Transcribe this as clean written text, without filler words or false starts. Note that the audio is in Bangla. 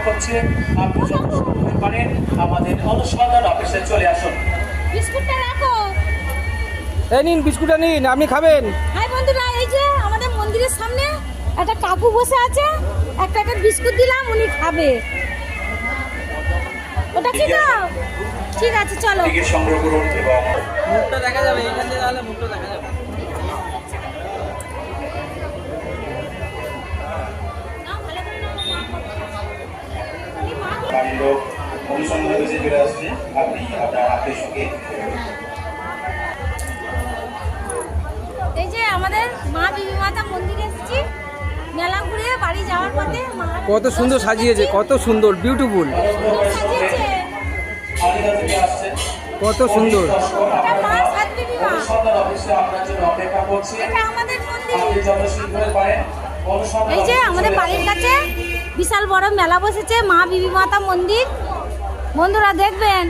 করছে আপনি যত সময় পারেন আমাদের অনুসন্ধান অফিসে চলে আসুন। বিস্কুটটা রাখো। এই নিন বিস্কুটটা নিন, আপনি খাবেন। হাই বন্ধুরা, এই যে আমাদের মন্দিরের সামনে একটা কাকু বসে আছে, এক প্যাকেট বিস্কুট দিলাম, উনি খাবে। ওটা কি দাও? ঠিক আছে চলো। টিকিট সংগ্রহ করুন এবং মুখটা দেখা যাবে, এইখান থেকে তাহলে মুখটা দেখা যাবে। বাড়ির লোক অনুসন্ধান অফিসে চলে আসছে, আপনি আপনার আত্মীয়ের সঙ্গে এই যে আমাদের মা বিবি মাতা মন্দিরে এসেছি, মেলা ঘুরে বাড়ি যাওয়ার পথে কত সুন্দর সাজিয়েছে, কত সুন্দর, বিউটিফুল, সাজিয়েছে। আলিদা থেকে আসছেন। কত সুন্দর। এটা মা সাত বিবি মা, অনুসন্ধান অফিসে আপনার জন্য অপেক্ষা করছে। এটা আমাদের মন্দির। আপনি যত শীঘ্র পারেন অনুসন্ধান এই যে অফিসে আমাদের চলে বাড়ির আসুন। কাছে বিশাল বড় মেলা বসেছে, মা বিবি মাতা মন্দির। বন্ধুরা দেখবেন।